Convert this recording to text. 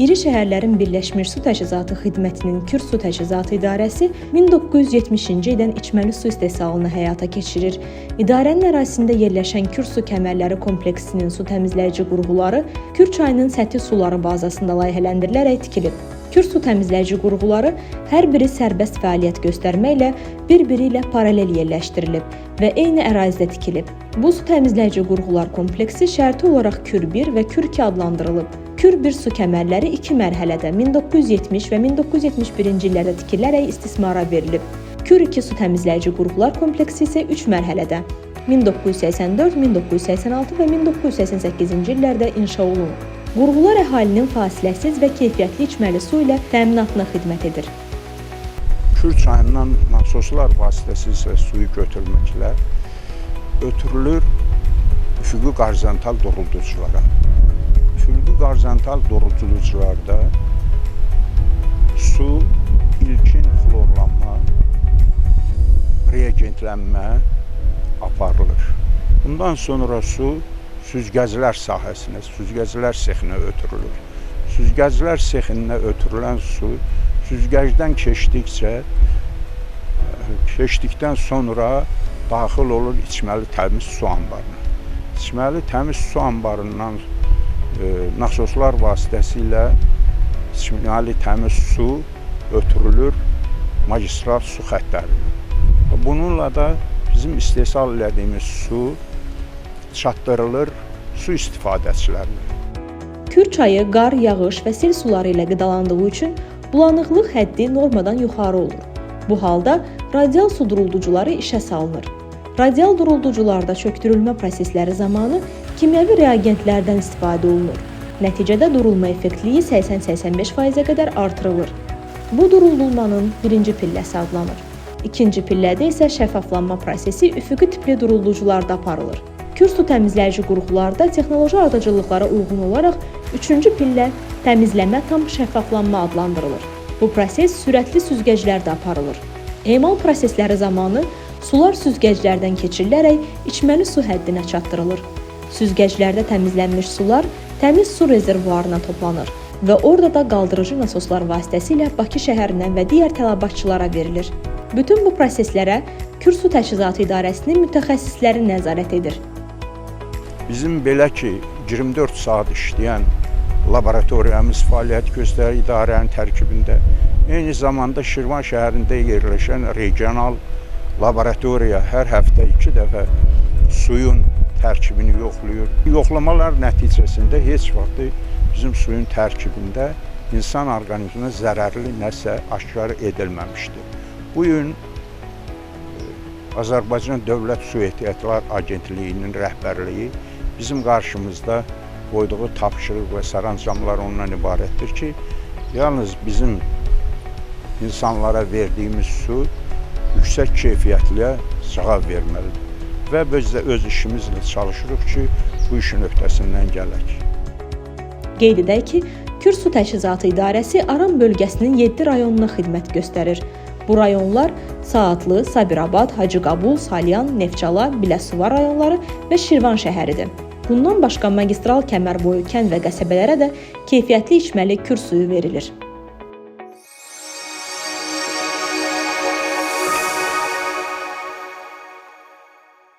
İri şəhərlərin Birləşmiş Su Təchizatı Xidmətinin Kür Su Təchizatı İdarəsi 1970-ci ildən içməli su istehsalını həyata keçirir. İdarənin ərazisində yerləşən Kür su kəmərləri kompleksinin su təmizləyici qurğuları Kür çayının səthi suları bazasında layihələndirilərək tikilib. Kür su təmizləyici qurğuları hər biri sərbəst fəaliyyət göstərməklə bir-biri ilə paralel yerləşdirilib və eyni ərazidə tikilib. Bu su təmizləyici qurğular kompleksi şərti olaraq Kür 1 və Kür 2 adlandırılıb. Kür 1 su kəmərləri 2 mərhələdə 1970 və 1971-ci illərdə tikilərək istismara verilib. Kür 2 su təmizləyici qurğular kompleksi isə 3 mərhələdə 1984, 1986 və 1988-ci illərdə inşa olunub. Qurğular əhalinin fasiləsiz və keyfiyyətli içməli su ilə təminatına xidmət edir. Kür çayından nasoslar vasitəsilə suyu götürməklə ötürülür üfüqi qorizontal doğrulduculara. Üfüqi qorizontal doğrulducularda su ilkin xlorlanma, reagentlənmə aparılır. Bundan sonra su süzgəclər sahəsinə, süzgəclər sexinə ötürülür. Süzgəclər sexinə ötürülən su süzgəcdən keçdikdən sonra daxil olur içməli təmiz su anbarına. İçməli təmiz su anbarından nasoslar vasitəsilə içməli təmiz su ötürülür magistral su xəttlərinə. Bununla da bizim istehsal etdiyimiz su çatdırılır su istifadəçilərinə. Kür çayı qar, yağış və sel suları ilə qidalandığı üçün bulanıqlıq həddi normadan yuxarı olur. Bu halda radial su durulducuları işə salınır. Radial durulducularda çöktürülmə prosesləri zamanı kimyəvi reagentlərdən istifadə olunur. Nəticədə durulma effektliyi 80-85%-ə qədər artırılır. Bu duruldulmanın birinci pilləsi adlanır. İkinci pillədə isə şəffaflanma prosesi üfüqi tipli durulducularda aparılır. Kür su təmizləyici qurğularda texnoloji ardıcıllıqlara uyğun olaraq üçüncü pillə təmizləmə tam şəffaflanma adlandırılır. Bu proses sürətli süzgəclərdə aparılır. Emal prosesləri zamanı sular süzgəclərdən keçirilərək içməli su həddinə çatdırılır. Süzgəclərdə təmizlənmiş sular təmiz su rezervuarına toplanır və orada da qaldırıcı nasoslar vasitəsilə Bakı şəhərinə və digər tələbatçılara verilir. Bütün bu proseslərə Kür Su Təchizatı İdarəsinin mütəxəssisləri nəzarət edir. Bizim belə ki, 24 saat işləyən laboratoriyamız fəaliyyət göstərir idarənin tərkibində. Eyni zamanda Şirvan şəhərində yerləşən regional laboratoriya hər həftə 2 dəfə suyun tərkibini yoxlayır. Yoxlamalar nəticəsində heç vaxt bizim suyun tərkibində insan orqanizminə zərərli nəsə aşkar edilməmişdir. Bu gün Azərbaycan Dövlət Su Ehtiyatlar Agentliyinin rəhbərliyi bizim qarşımızda qoyduğu tapşırıq və sərəncamlar ondan ibarətdir ki, yalnız bizim insanlara verdiyimiz su yüksək keyfiyyətlə cavab verməlidir. Və biz də öz işimizlə çalışırıq ki, bu işin öhdəsindən gələk. Qeyd edək ki, Kür Su Təchizatı İdarəsi Aran bölgəsinin 7 rayonuna xidmət göstərir. Bu rayonlar Saatlı, Sabirabad, Hacıqabul, Salyan, Neftçala, Biləsuvar rayonları və Şirvan şəhəridir. Bundan başqa magistral kəmər boyu kənd və qəsəbələrə də keyfiyyətli içməli kür suyu verilir.